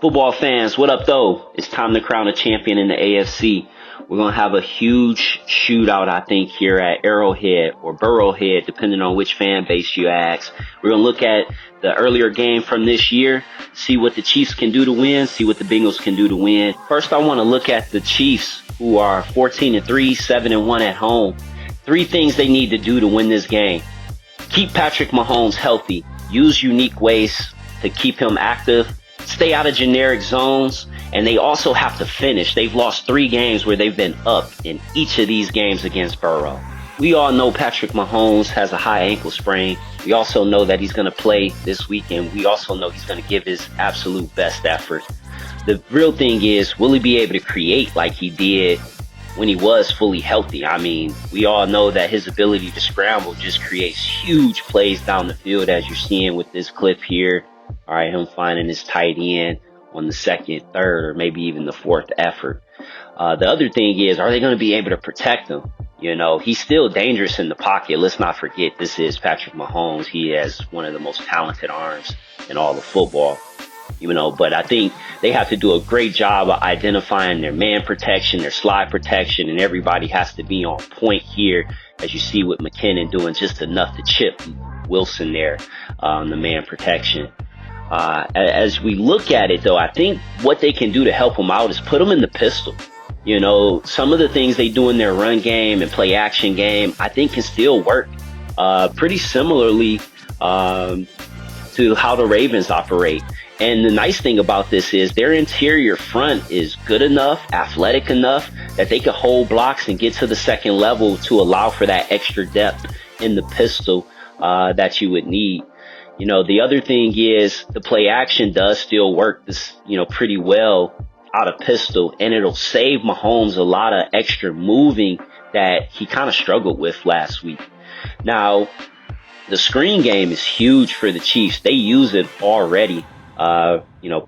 Football fans, what up though? It's time to crown a champion in the AFC. We're going to have a huge shootout, I think, here at Arrowhead or Burrowhead, depending on which fan base you ask. We're going to look at the earlier game from this year, see what the Chiefs can do to win, see what the Bengals can do to win. First, I want to look at the Chiefs, who are 14-3, 7-1 at home. 3 things they need to do to win this game. Keep Patrick Mahomes healthy. Use unique ways to keep him active. Stay out of generic zones, and they also have to finish. They've lost 3 games where they've been up in each of these games against Burrow. We all know Patrick Mahomes has a high ankle sprain. We also know that he's going to play this weekend. We also know he's going to give his absolute best effort. The real thing is, will he be able to create like he did when he was fully healthy? I mean, we all know that his ability to scramble just creates huge plays down the field, as you're seeing with this clip here. All right, him finding his tight end on the 2nd, 3rd, or maybe even the 4th effort. The other thing is, are they going to be able to protect him? You know, he's still dangerous in the pocket. Let's not forget, this is Patrick Mahomes. He has one of the most talented arms in all of football. You know, but I think they have to do a great job of identifying their man protection, their slide protection, and everybody has to be on point here, as you see with McKinnon doing just enough to chip Wilson there on the man protection. As we look at it, though, I think what they can do to help them out is put them in the pistol. You know, some of the things they do in their run game and play action game, I think can still work pretty similarly to how the Ravens operate. And the nice thing about this is their interior front is good enough, athletic enough, that they can hold blocks and get to the 2nd level to allow for that extra depth in the pistol that you would need. You know, the other thing is the play action does still work this, pretty well out of pistol, and it'll save Mahomes a lot of extra moving that he kind of struggled with last week. Now, the screen game is huge for the Chiefs. They use it already,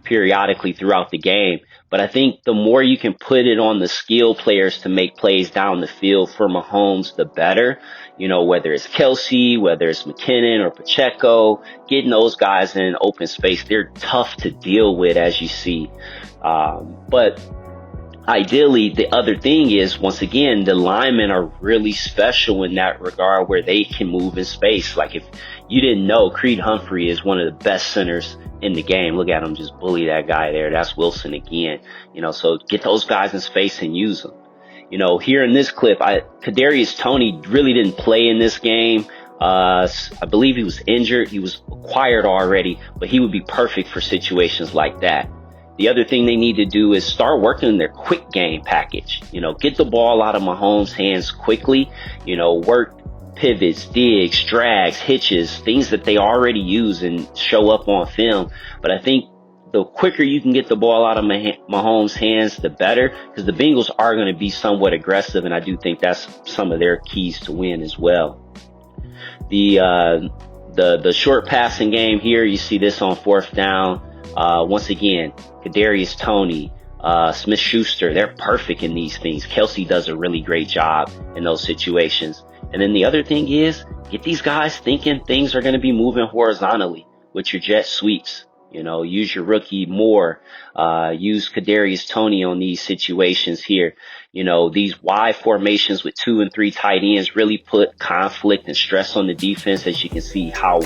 periodically throughout the game. But I think the more you can put it on the skill players to make plays down the field for Mahomes, the better. You know, whether it's Kelsey, whether it's McKinnon or Pacheco, getting those guys in open space, they're tough to deal with, as you see. But ideally, the other thing is, once again, the linemen are really special in that regard where they can move in space. Like, if you didn't know, Creed Humphrey is one of the best centers in the game. Look at him just bully that guy there. That's Wilson again. So get those guys in space and use them. Here in this clip, Kadarius Toney really didn't play in this game. I believe he was injured. He was acquired already, but he would be perfect for situations like that. The other thing they need to do is start working their quick game package. Get the ball out of Mahomes' hands quickly. Work pivots, digs, drags, hitches, things that they already use and show up on film. But I think the quicker you can get the ball out of Mahomes' hands, the better, because the Bengals are going to be somewhat aggressive, and I do think that's some of their keys to win as well. The short passing game here, you see this on 4th down. Once again, Kadarius Toney, Smith-Schuster, they're perfect in these things. Kelsey does a really great job in those situations. And then the other thing is, get these guys thinking things are going to be moving horizontally with your jet sweeps. Use your rookie more. Use Kadarius Toney on these situations here. These wide formations with 2 and 3 tight ends really put conflict and stress on the defense, as you can see how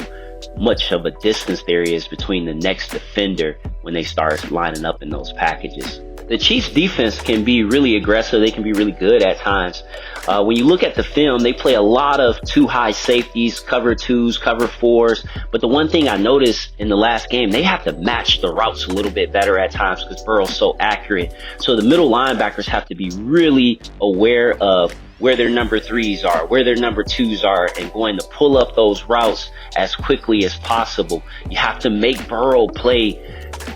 much of a distance there is between the next defender when they start lining up in those packages. The Chiefs defense can be really aggressive. They can be really good at times. When you look at the film, they play a lot of 2 high safeties, cover 2s, cover 4s. But the one thing I noticed in the last game, they have to match the routes a little bit better at times because Burrow's so accurate. So the middle linebackers have to be really aware of where their number 3s are, where their number 2s are, and going to pull up those routes as quickly as possible. You have to make Burrow play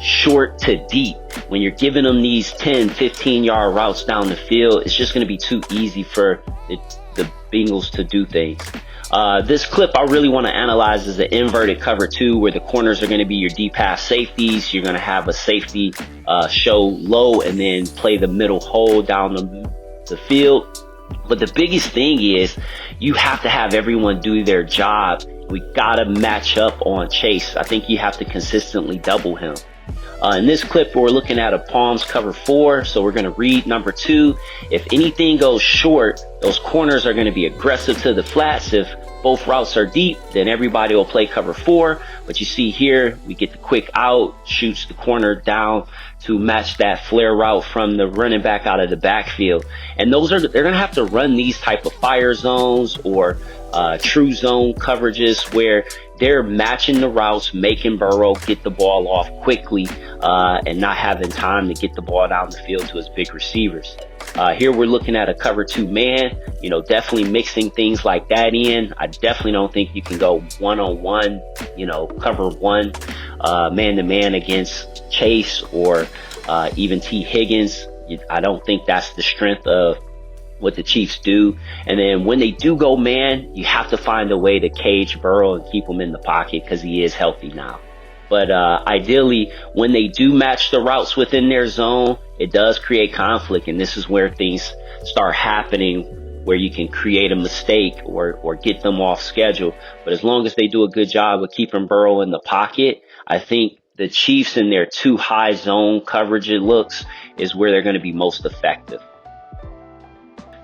short to deep. When you're giving them these 10, 15-yard routes down the field, it's just going to be too easy for the Bengals to do things. This clip I really want to analyze is the inverted cover 2, where the corners are going to be your deep pass safeties. You're going to have a safety show low and then play the middle hole down the field. But the biggest thing is you have to have everyone do their job. We got to match up on Chase. I think you have to consistently double him. In this clip, we're looking at a Palms cover 4. So we're going to read number 2. If anything goes short, those corners are going to be aggressive to the flats. If both routes are deep, then everybody will play cover 4. But you see here, we get the quick out, shoots the corner down to match that flare route from the running back out of the backfield. And they're going to have to run these type of fire zones or true zone coverages where they're matching the routes, making Burrow get the ball off quickly and not having time to get the ball down the field to his big receivers. Here we're looking at a cover 2 man, definitely mixing things like that in. I definitely don't think you can go one-on-one, cover 1 man-to-man against Chase or even T. Higgins. I don't think that's the strength of what the Chiefs do. And then when they do go man, you have to find a way to cage Burrow and keep him in the pocket because he is healthy now. But ideally, when they do match the routes within their zone, it does create conflict. And this is where things start happening, where you can create a mistake or get them off schedule. But as long as they do a good job of keeping Burrow in the pocket, I think the Chiefs in their 2 high zone coverage looks is where they're going to be most effective.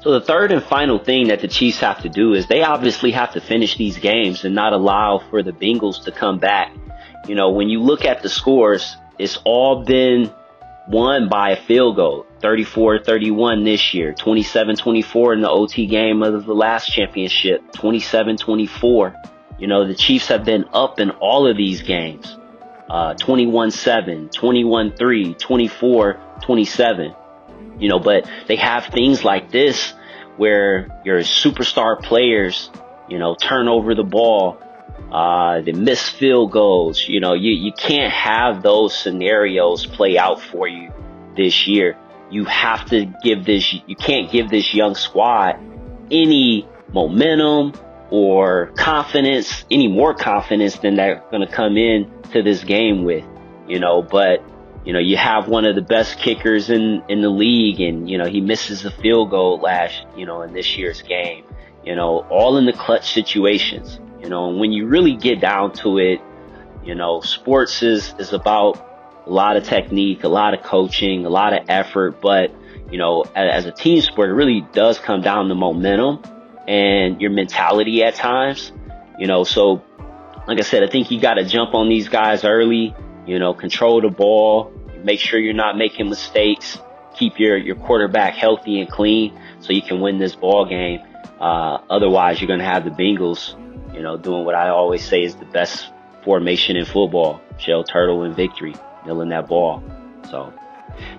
So the third and final thing that the Chiefs have to do is they obviously have to finish these games and not allow for the Bengals to come back. When you look at the scores, it's all been won by a field goal. 34-31 this year, 27-24 in the OT game of the last championship, 27-24. The Chiefs have been up in all of these games. 21-7, 21-3, 24-27. But they have things like this where your superstar players, turn over the ball, they miss field goals. You can't have those scenarios play out for you this year. You have to you can't give this young squad any momentum or confidence, any more confidence than they're going to come in to this game with, but you have one of the best kickers in the league, and, he misses a field goal in this year's game, all in the clutch situations, and when you really get down to it, sports is about a lot of technique, a lot of coaching, a lot of effort, but, as a team sport, it really does come down to momentum and your mentality at times, so like I said, I think you got to jump on these guys early, control the ball, make sure you're not making mistakes, keep your quarterback healthy and clean so you can win this ball game. Otherwise, you're going to have the Bengals, doing what I always say is the best formation in football, shell turtle and victory, nailing that ball. So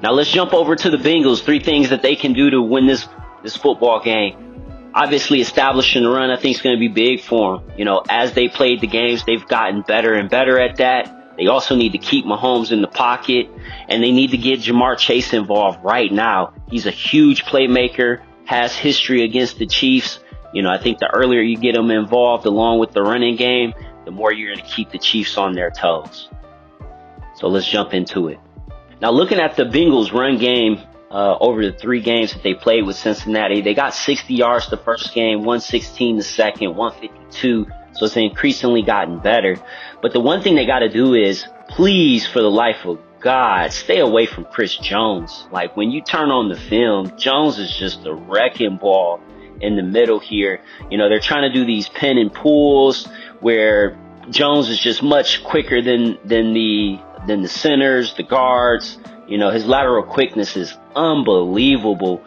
now let's jump over to the Bengals. 3 things that they can do to win this football game. Obviously, establishing the run, I think, is going to be big for them. As they played the games, they've gotten better and better at that. They also need to keep Mahomes in the pocket, and they need to get Jamar Chase involved right now. He's a huge playmaker, has history against the Chiefs. I think the earlier you get him involved along with the running game, the more you're going to keep the Chiefs on their toes. So let's jump into it. Now, looking at the Bengals run game, over the 3 games that they played with Cincinnati, they got 60 yards the first game, 116 the second, 152. So it's increasingly gotten better. But the one thing they got to do is, please, for the life of God, stay away from Chris Jones. Like, when you turn on the film, Jones is just a wrecking ball in the middle here. They're trying to do these pin and pulls where Jones is just much quicker than the centers, the guards. His lateral quickness is unbelievable,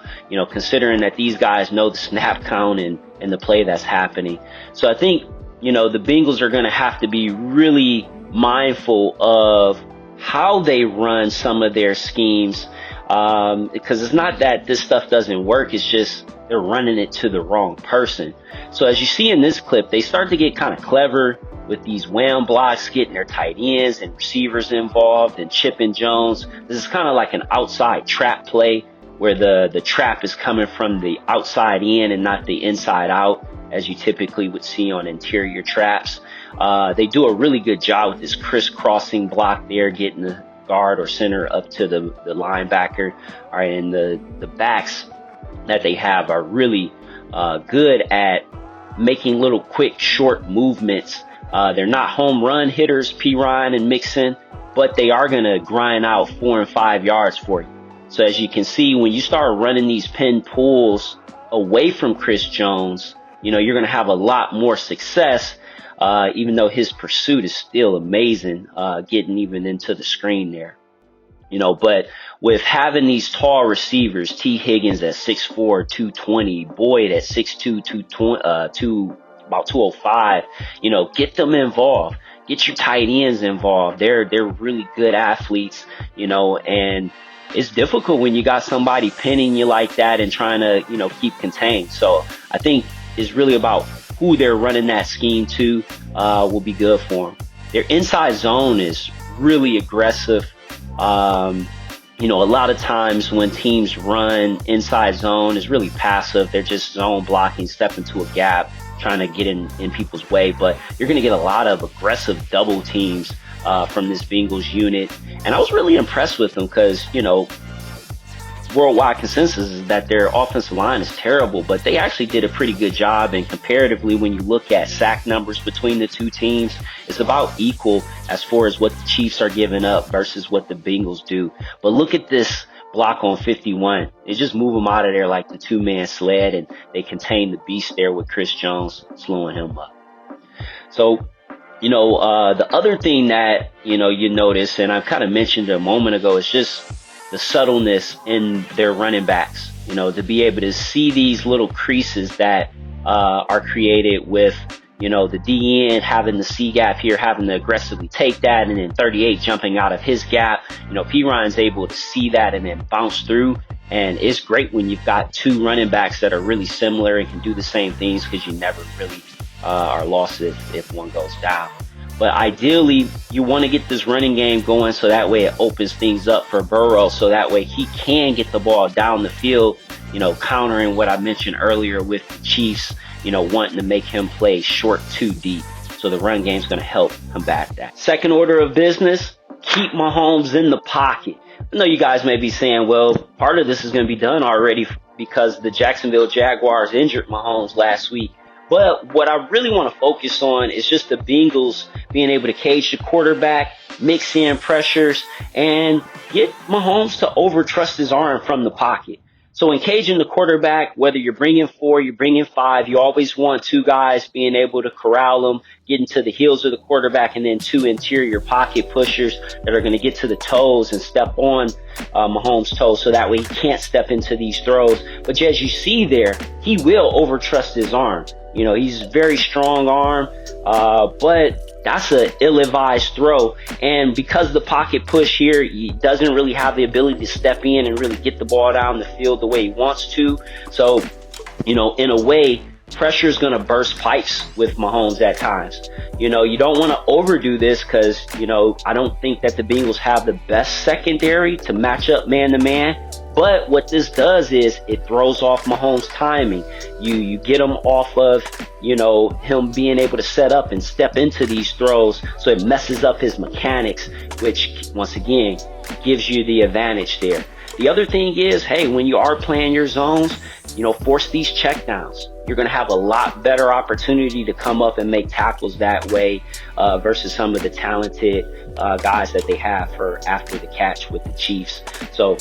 considering that these guys know the snap count and the play that's happening. So I think, the Bengals are going to have to be really mindful of how they run some of their schemes, because it's not that this stuff doesn't work. It's just they're running it to the wrong person. So as you see in this clip, they start to get kind of clever with these wham blocks, getting their tight ends and receivers involved and chipping Jones. This is kind of like an outside trap play where the trap is coming from the outside in and not the inside out, as you typically would see on interior traps. They do a really good job with this crisscrossing block there, getting the guard or center up to the linebacker. All right, and the backs that they have are really good at making little quick short movements. They're not home run hitters, P. Ryan and Mixon, but they are going to grind out 4 and 5 yards for you. So as you can see, when you start running these pin pulls away from Chris Jones, you're going to have a lot more success, even though his pursuit is still amazing, getting even into the screen there. But with having these tall receivers, T. Higgins at 6'4", 220, Boyd at 6'2", 220, about 205, get them involved. Get your tight ends involved. They're really good athletes, and it's difficult when you got somebody pinning you like that and trying to, keep contained. So I think it's really about who they're running that scheme to, will be good for them. Their inside zone is really aggressive. A lot of times when teams run inside zone, it's really passive. They're just zone blocking, step into a gap, trying to get in people's way. But you're going to get a lot of aggressive double teams from this Bengals unit. And I was really impressed with them because, worldwide consensus is that their offensive line is terrible, but they actually did a pretty good job. And comparatively, when you look at sack numbers between the two teams, it's about equal as far as what the Chiefs are giving up versus what the Bengals do. But look at this block on 51. They just move him out of there like the two-man sled, and they contain the beast there with Chris Jones slowing him up. So, the other thing that, you notice, and I kind of mentioned a moment ago, is just the subtleness in their running backs, to be able to see these little creases that are created with, the DN having the C gap here, having to aggressively take that, and then 38 jumping out of his gap. P. Ryan's able to see that and then bounce through. And it's great when you've got two running backs that are really similar and can do the same things, because you never really are lost if one goes down. But ideally, you want to get this running game going so that way it opens things up for Burrow, so that way he can get the ball down the field, countering what I mentioned earlier with the Chiefs, wanting to make him play short too deep. So the run game's going to help combat that. Second order of business, keep Mahomes in the pocket. I know you guys may be saying, well, part of this is going to be done already because the Jacksonville Jaguars injured Mahomes last week. But what I really want to focus on is just the Bengals being able to cage the quarterback, mix in pressures, and get Mahomes to overtrust his arm from the pocket. So in caging the quarterback, whether you're bringing 4, you're bringing 5, you always want 2 guys being able to corral them, getting to the heels of the quarterback, and then 2 interior pocket pushers that are going to get to the toes and step on Mahomes' toes, so that way he can't step into these throws. But as you see there, he will overtrust his arm. He's a very strong arm, but that's an ill-advised throw. And because the pocket push here, he doesn't really have the ability to step in and really get the ball down the field the way he wants to. So, in a way, pressure is going to burst pipes with Mahomes at times. You don't want to overdo this because, I don't think that the Bengals have the best secondary to match up man-to-man. But what this does is it throws off Mahomes' timing. You get him off of, him being able to set up and step into these throws. So it messes up his mechanics, which, once again, gives you the advantage there. The other thing is, hey, when you are playing your zones, force these checkdowns. You're going to have a lot better opportunity to come up and make tackles that way versus some of the talented guys that they have for after the catch with the Chiefs. So,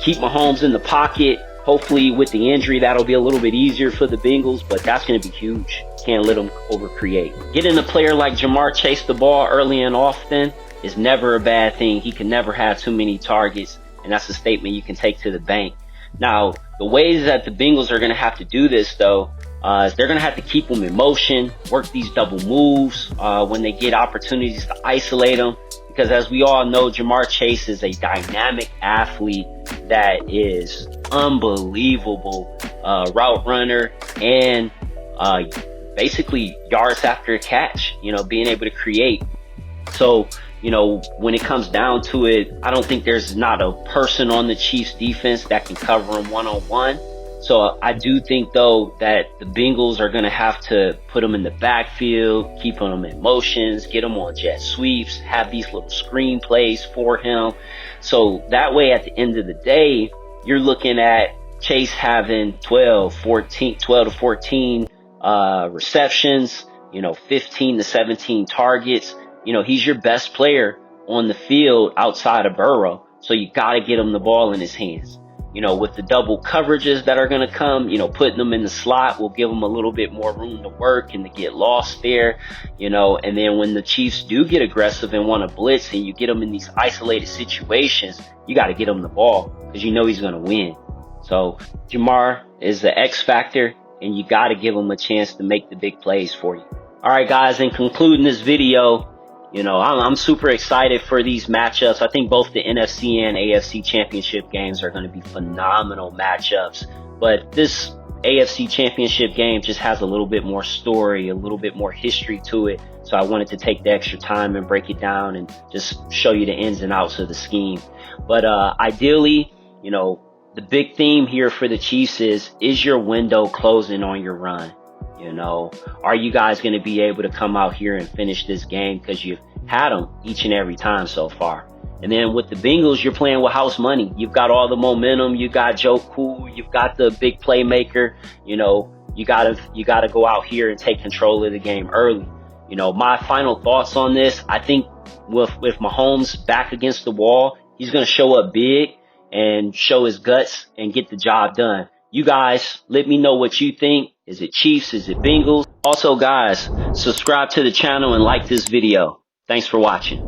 keep Mahomes in the pocket. Hopefully with the injury, that'll be a little bit easier for the Bengals, but that's going to be huge. Can't let them overcreate. Getting a player like Jamar Chase the ball early and often is never a bad thing. He can never have too many targets, and that's a statement you can take to the bank. Now, the ways that the Bengals are going to have to do this, though, is they're going to have to keep them in motion, work these double moves when they get opportunities to isolate them. Because as we all know, Jamar Chase is a dynamic athlete that is unbelievable route runner and basically yards after a catch, being able to create. So, when it comes down to it, I don't think there's not a person on the Chiefs defense that can cover him one-on-one. So I do think, though, that the Bengals are going to have to put him in the backfield, keep him in motions, get him on jet sweeps, have these little screen plays for him. So that way, at the end of the day, you're looking at Chase having 12 to 14 receptions, 15 to 17 targets. He's your best player on the field outside of Burrow. So you got to get him the ball in his hands. You know, with the double coverages that are going to come, you know, putting them in the slot will give them a little bit more room to work and to get lost there, you know. And then when the Chiefs do get aggressive and want to blitz and you get them in these isolated situations, you got to get him the ball because you know he's going to win. So Jamar is the X factor, and you got to give him a chance to make the big plays for you. All right, guys, in concluding this video, you know, I'm super excited for these matchups. I think both the NFC and AFC Championship games are going to be phenomenal matchups. But this AFC Championship game just has a little bit more story, a little bit more history to it. So I wanted to take the extra time and break it down and just show you the ins and outs of the scheme. But ideally, you know, the big theme here for the Chiefs is your window closing on your run? You know, are you guys going to be able to come out here and finish this game? Because you've had them each and every time so far. And then with the Bengals, you're playing with house money. You've got all the momentum. You got Joe Cool. You've got the big playmaker. You know, you gotta go out here and take control of the game early. You know, my final thoughts on this, I think with Mahomes back against the wall, he's going to show up big and show his guts and get the job done. You guys, let me know what you think. Is it Chiefs? Is it Bengals? Also, guys, subscribe to the channel and like this video. Thanks for watching.